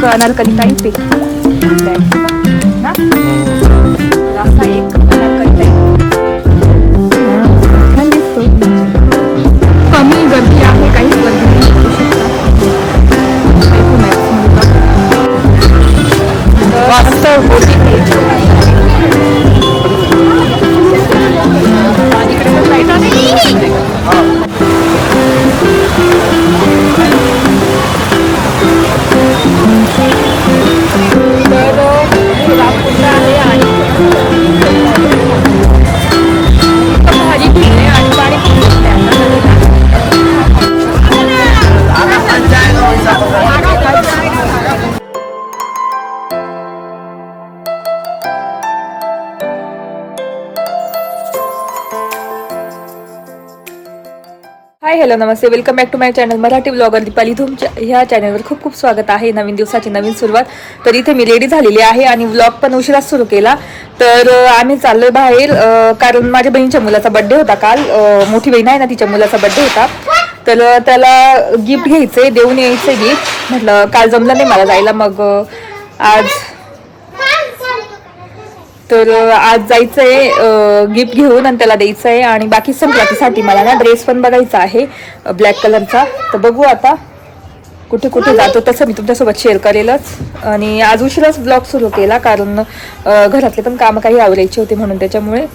एक अनारकली टाईप आहे ना, असा एक अनारकली टाईप छान दिसतो. कमी गर्दी आहे, काहीच गर्दी नाही. मस्त बोटिंग इकडे पण लाईट आहे. तर रामकुंड आहे आणि भाजी पिणे आणि पाणी हाय हॅलो नमस्ते, welcome back to my channel Marathi blogger Deepali. तुमच्या ह्या चॅनलवर खूप खूप स्वागत आहे. नवीन दिवसाची नवीन सुरुवात. तर इथे मी रेडी झालेली आहे आणि व्लॉग पण उशिराच सुरू केला. तर आम्ही चाललोय बाहेर, कारण माझ्या बहिणीच्या मुलाचा बड्डे होता काल. मोठी बहीण आहे ना, तिच्या मुलाचा बड्डे होता. तर त्याला गिफ्ट घ्यायचंय, देऊन यायचंय गिफ्ट. म्हटलं काल जमलं नाही मला जायला, मग आज जायचंय गिफ्ट घेऊन आणि त्याला द्यायचंय. आणि बाकी संक्रांतीसाठी मला ना ड्रेस पण बघायचा आहे ब्लॅक कलरचा. तर बघू आता कुठे कुठे जातो, तसं मी तुमच्यासोबत शेअर करेलच. आणि आज उशिराच ब्लॉग सुरू केला, कारण घरातले पण कामं काही आवरायचे होते म्हणून, त्याच्यामुळे.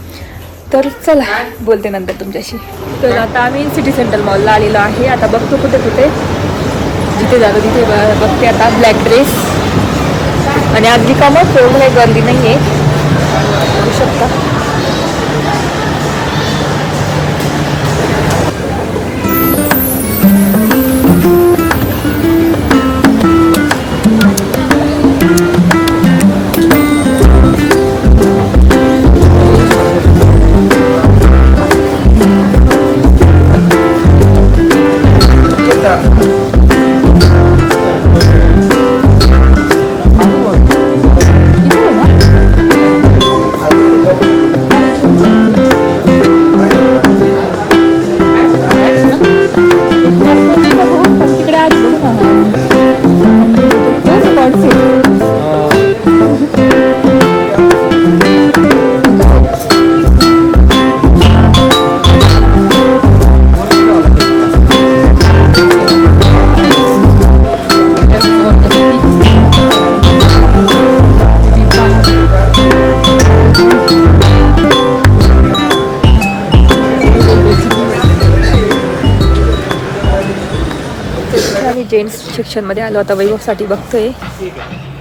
तर चला बोलते नंतर तुमच्याशी. तर आता आम्ही सिटी सेंटर मॉलला आलेलो आहे. आता बघतो कुठे कुठे, जिथे जातो तिथे बघते आता ब्लॅक ड्रेस. आणि आज रिकामच, एवढं काही गर्दी नाही आहे, बघू शकता. जेंट्स सेक्शनमध्ये आलो आता, वैभवसाठी बघतोय.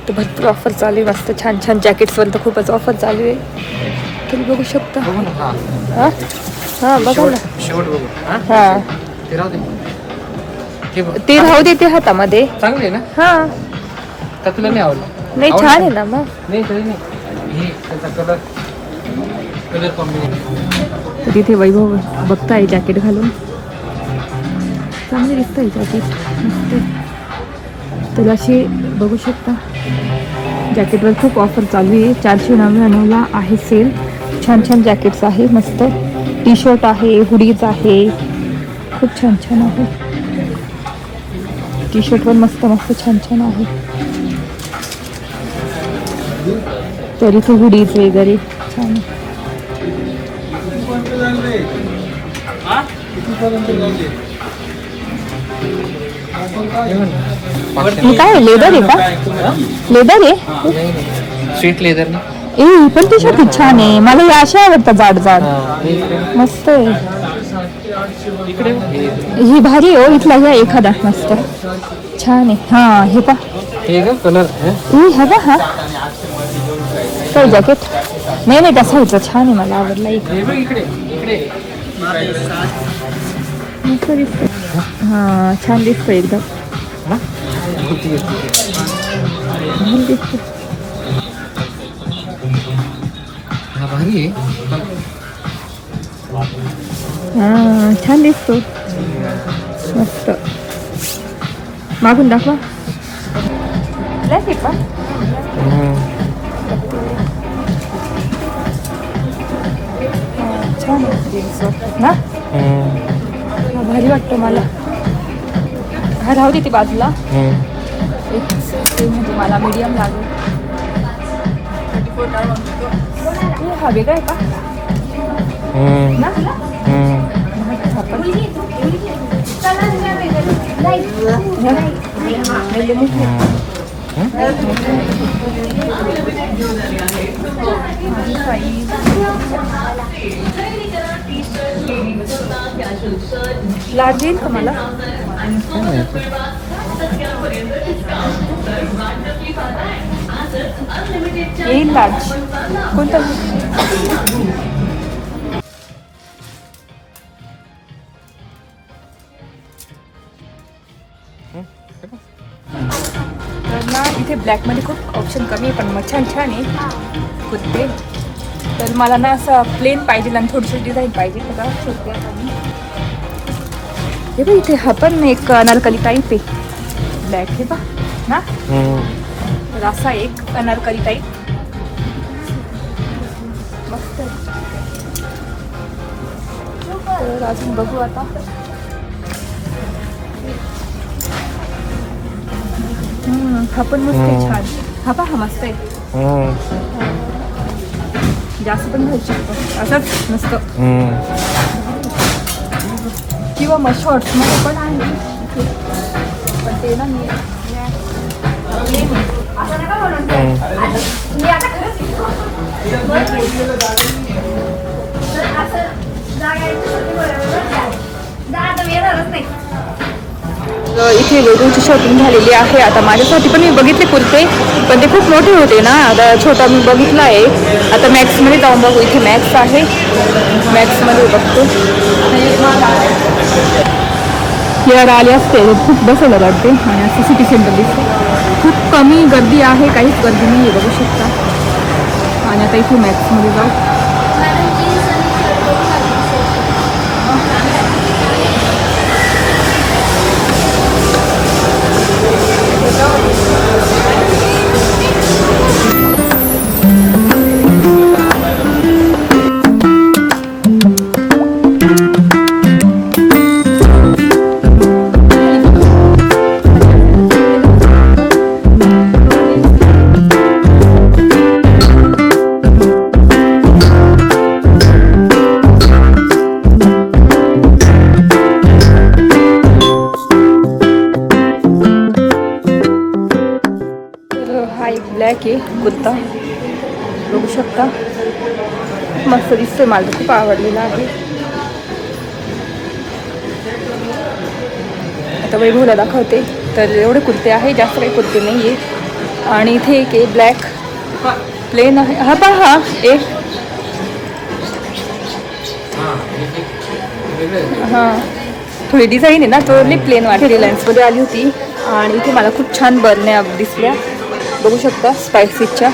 तर भरपूर ऑफर चालू आहे, मस्त छान छान जॅकेट्सवर तर खूपच ऑफर चालू आहे. तुम्ही बघू शकता. हां हां बघा ना. हां ते राहू दे, ते हातामध्ये चांगले ना. हां का तुला नाही आवडलं? नाही, छान आहे ना. मग नाही तरी नाही, हे त्याचा कलर कॉम्बिनेशन. तिथे वैभव बघताय जॅकेट घालून, चांगले दिसत आहे जॅकेट, मस्त. तर असे बघू शकता, जॅकेटवर खूप ऑफर चालू आहे. 499ला आहे सेल. छान छान जॅकेट्स आहे, मस्त. टी शर्ट आहे, हुडीज आहे, खूप छान छान आहे. टी शर्ट पण मस्त मस्त छान छान आहे. तर इथे हुडीज वगैरे छान. हे काय लेदर आहे का? लेदर आहे, स्वीट लेदर. ए पण टी शर्ट छान आहे, मला हे अशा आवडतात जाड जाड, मस्त आहे. ही भारी हो, इथला घ्या एखादा, मस्त छान आहे. हा हे पा, हे का कलर हा का. हा काय जॅकेट, नाही नाही तसा ह्याचा छान आहे, मला आवडला. मस्त दिसतोय. हा छान दिसतोय एकदम. भारी आहे. हा छान दिसतो, मस्त. मागून दाखवा. छान ना, भारी वाटतं मला. हा राहू दे ती बाजूला. म्हणजे मला मीडियम लागेल. हे हवे काय का ना? लार्ज येईल का मला? येईल लार्ज. कोणतं? तर ना इथे ब्लॅकमध्ये खूप ऑप्शन कमी आहे, पण मग छान छान आहे कुर्ते. तर मला ना असं प्लेन पाहिजे आणि थोडीशी डिझाईन पाहिजे बघा. हे बघ इथे हा पण एक अनारकली टाईप आहे ब्लॅक. हे बघ ना, तर असा एक अनारकली टाईप मस्त आहे. तर अजून बघू आता. हा पण मस्त आहे, छान. हा पहा, हा मस्त आहे. जास्त पण घालू शकतो असंच नसतं. किंवा मग शॉर्ट्स मध्ये पण आहे, पण ते ना मी इथे वेगळीची शॉपिंग झालेली आहे. आता माझ्यासाठी पण मी बघितले कुर्ते, पण ते खूप मोठे होते ना. आता छोटा मी बघितला आहे. आता मॅक्समध्ये जाऊन बघू. इथे मॅक्स आहे, मॅक्समध्ये बघतो. हेअर आले असते खूप बसवलं वाटते. आणि असं सिटी सेंटर दिसते. खूप कमी गर्दी आहे, काहीच गर्दी नाही आहे, बघू शकता. आणि आता इथे मॅक्समध्ये जाऊ. ब्लॅक आहे कुर्ता, बघू शकता. मस्त दिसतोय, मला खूप आवडलेला आहे. आता वैभवला दाखवते. तर एवढे कुर्ते आहे, जास्त काही कुर्ते नाही आहे. आणि इथे एक आहे ब्लॅक प्लेन आहे. हा पहा, हा एक हां थोडी डिझाईन आहे ना, तो प्लेन वाटते. रिलायन्समध्ये आली होती आणि इथे मला खूप छान बरण्या दिसल्या, बघू शकता. स्पायसीच्या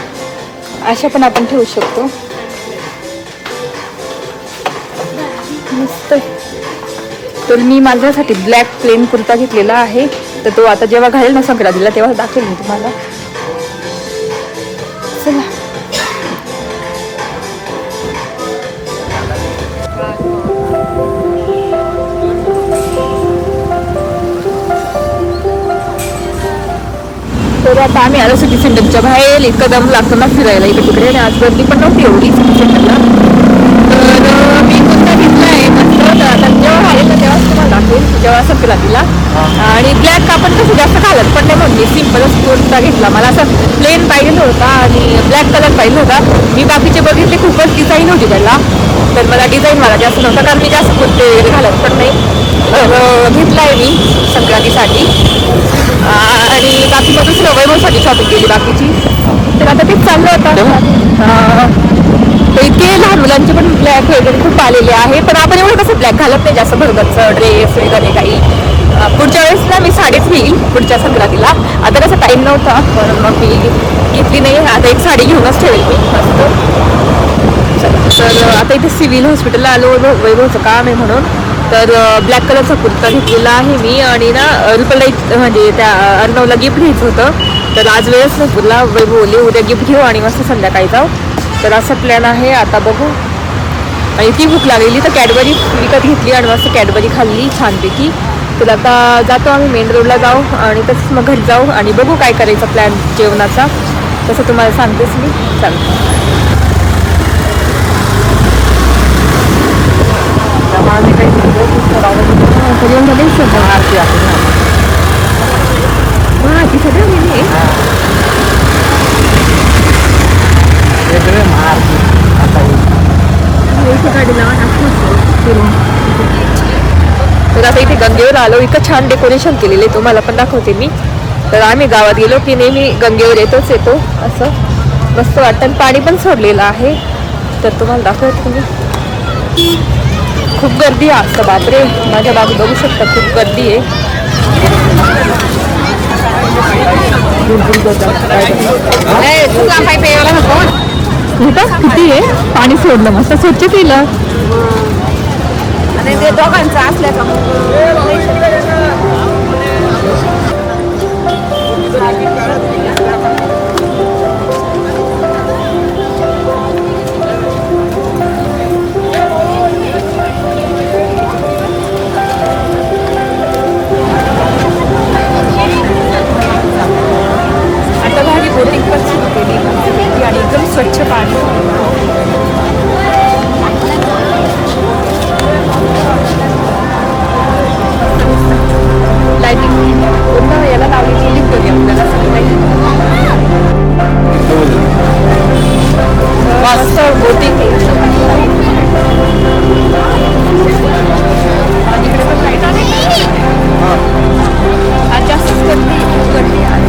अशा पण आपण ठेवू शकतो, मस्त. तर मी माझ्यासाठी ब्लॅक प्लेन कुर्ता घेतलेला आहे. तर तो आता जेव्हा घालेल ना संक्रांतीला तेव्हा दाखवेल मी तुम्हाला. चला, तर आता आम्ही आलो सिटी सेंटरच्या बाहेर. इतकं दम लागतो ना फिरायला इकडे तिकडे. आणि आज गर्दी पण नव्हती एवढी सिटी सेंटरला. तर मी कुर्ता घेतला आहे मस्त. तर आता जेव्हा आले तर तेव्हाच तुम्हाला दाखवेल, जेव्हा संक्रांतीला. आणि ब्लॅक आपण कसं जास्त घालत पण नाही, म्हणून मी सिम्पलच कुर्ता घेतला. मला असं प्लेन पाहिजे होता आणि ब्लॅक कलर पाहिजे होता. मी बाकीचे बघितले, खूपच डिझाईन होती त्याला. तर मला डिझाईन मला जास्त नव्हता, कारण मी जास्त कुर्ते वगैरे घालत पण नाही. तर घेतला आहे मी संक्रांतीसाठी. आणि बाकी मग दुसरं वैभवसाठी शॉपिंग केली बाकीची. तर आता तेच चाललं होतं. तर इतके लहान मुलांचे पण ब्लॅक वगैरे खूप आलेले आहे. पण आपण एवढं कसं ब्लॅक घालत नाही जास्त, भरगतचं ड्रेस वगैरे काही. पुढच्या वेळेस ना मी साडीच घेईल पुढच्या संक्रांतीला. आता कसं टाईम नव्हता म्हणून मग मी घेतली नाही. आता एक साडी घेऊनच ठेवेल मी मस्त. तर आता इथे सिव्हिल हॉस्पिटलला आलो, वैभवचं काम आहे म्हणून. तर ब्लॅक कलरचा कुर्ता घेतलेला आहे मी. आणि ना रुपयाला म्हणजे त्या अर्णवला गिफ्ट घ्यायचं होतं. तर आज वेळच नाही तुला, वैभव बोलले उद्या गिफ्ट घेऊ आणि मस्त संध्याकाळी जाऊ. तर असा प्लॅन आहे. आता बघू. आणि ती भूक लागलेली तर कॅडबरी विकत घेतली आणि मस्त कॅडबरी खाल्ली छानपैकी. तर आता जातो आम्ही मेन रोडला जाऊ आणि तसंच मग घरी जाऊ आणि बघू काय करायचा प्लॅन जेवणाचा, तसं तुम्हाला सांगतेच मी. चालतं आरती आहे ती सगळं गेली तर आता इथे गंगेवर आलो. इतकं छान डेकोरेशन केलेलं आहे, तुम्हाला पण दाखवते मी. तर आम्ही गावात गेलो की नेहमी गंगेवर येतो असं मस्त वाटतं. आणि पाणी पण सोडलेलं आहे, तर तुम्हाला दाखवते तुम्ही. खूप गर्दी आहे असं, बापरे माझ्या बाजू बघू शकता खूप गर्दी आहे. किती आहे पाणी सोडलं, मस्त स्वच्छ केलं. आणि ते दोघांचं असल्या का आता भारी बोटिंग पण सुरू केली आणि एकदम स्वच्छ पाणी. लाईटिंग पूर्ण याला लावली लिफ्ट होती आपल्याला मस्त बोटिंग. इकडे पण लाईट आहे, आज जास्तच गर्दी आहे.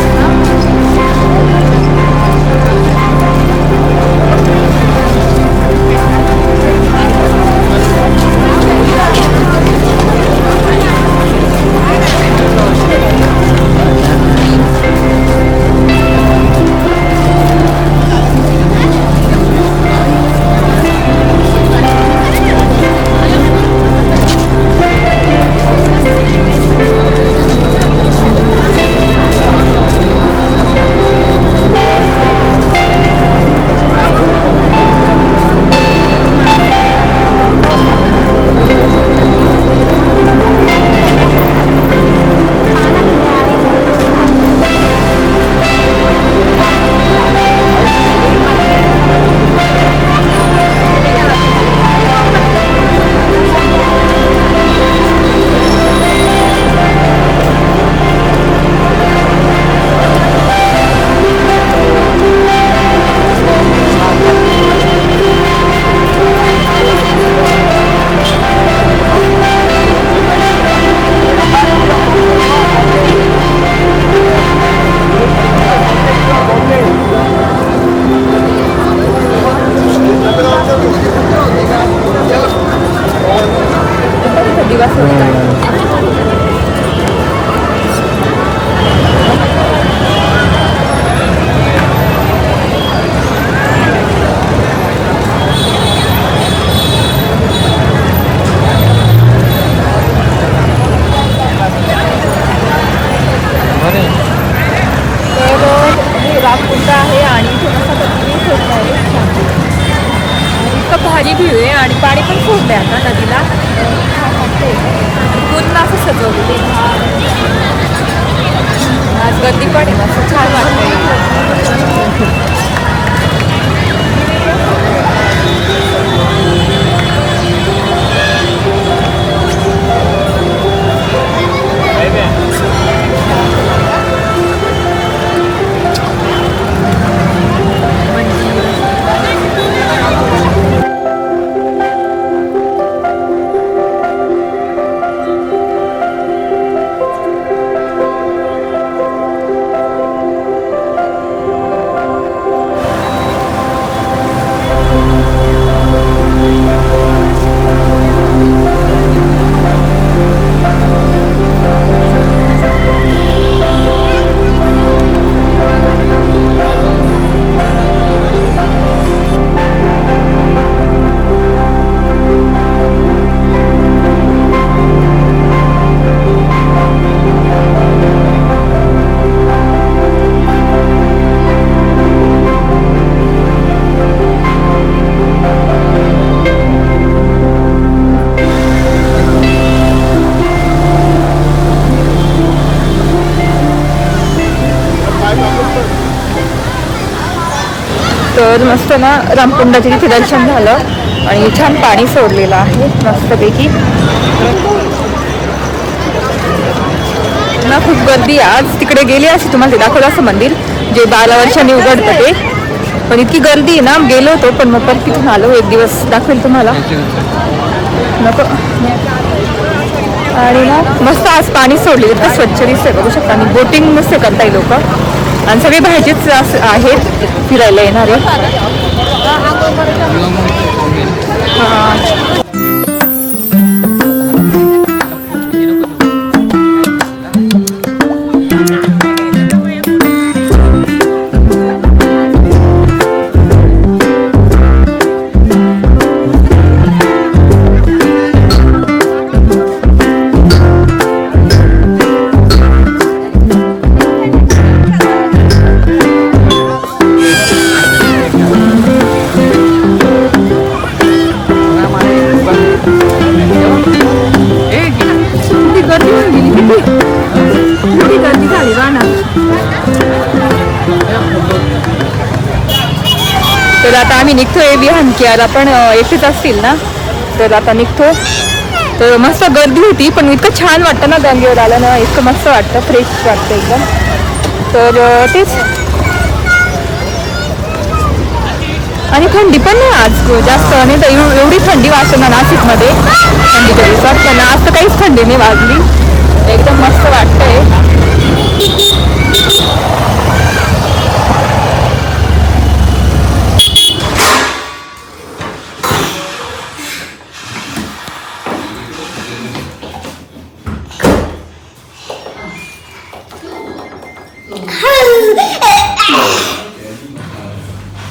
भारी व्ह्यू आहे आणि पाणी पण सोडलंय आता नदीला. पूर्ण असं सजवलेले. आज गर्दी पण आहे, मस्त छान वाटतंय. तर मस्त ना रामकुंडाचे तिथे दर्शन झालं आणि छान पाणी सोडलेलं आहे मस्तपैकी ना. खूप गर्दी आहे आज. तिकडे गेले असे तुम्हाला ते दाखवलं असं मंदिर जे 12 वर्षांनी उघडतं ते, पण इतकी गर्दी आहे ना. गेलो होतो पण मग परत तिथून आलो. एक दिवस दाखवेल तुम्हाला नको. आणि ना मस्त आज पाणी सोडले तर स्वच्छ दिसतंय बघू शकता. आणि बोटिंग मस्त करताय लोक आणि सगळे बाहेरचेच आहेत फिरायला येणारे. तर आता आम्ही निघतोय विहान की यार आपण एकटेच असतील ना तर आता निघतो. तर मस्त गर्दी होती पण इतकं छान वाटतं ना गंगेवर आलं ना. इतकं मस्त वाटतं फ्रेश वाटतं एकदम. तर तेच आणि थंडी पण नाही आज जास्त. नाही तर एवढी थंडी वाजते ना नाशिकमध्ये थंडीच्या दिवसात. पण आज तर काहीच थंडी नाही वाजली. एकदम मस्त वाटतंय.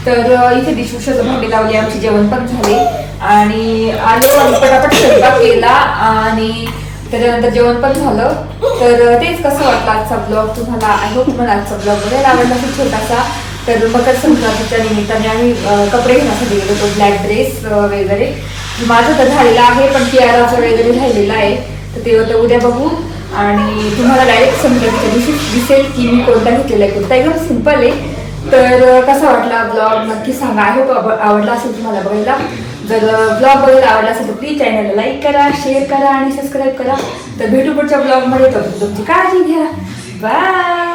तर इथे डिशवॉशरला भांडी लावली. आमची जेवण पण झाले आणि आलो आणि पटापट स्वयंपाक केला आणि त्याच्यानंतर जेवण पण झालं. तर तेच कसं वाटलं आजचा ब्लॉग तुम्हाला. आय होप तुम्हाला आजचा ब्लॉग बघायला आवडला खूप छोटासा. तर मकर संक्रांतीच्या निमित्ताने आम्ही कपडे घेण्यासाठी गेलो होतो. ब्लॅक ड्रेस वगैरे माझं तर झालेलं आहे पण कियाराचं वगैरे राहिलेलं आहे. तर ते होतं उद्या बघू आणि तुम्हाला डायरेक्ट संक्रांतीच्या दिवशी दिसेल की मी कोणता घेतलेला आहे. कुर्ता एकदम सिम्पल आहे. तर कसा वाटला ब्लॉग नक्की सांगा. आय होप आवडला असेल तुम्हाला बघायला. जर ब्लॉग बघायला आवडला असेल तर प्लीज चॅनलला लाईक करा, शेअर करा आणि सबस्क्राईब करा. तर भेटू पुढच्या ब्लॉगमध्ये. तर तुमची काळजी घ्या. बाय.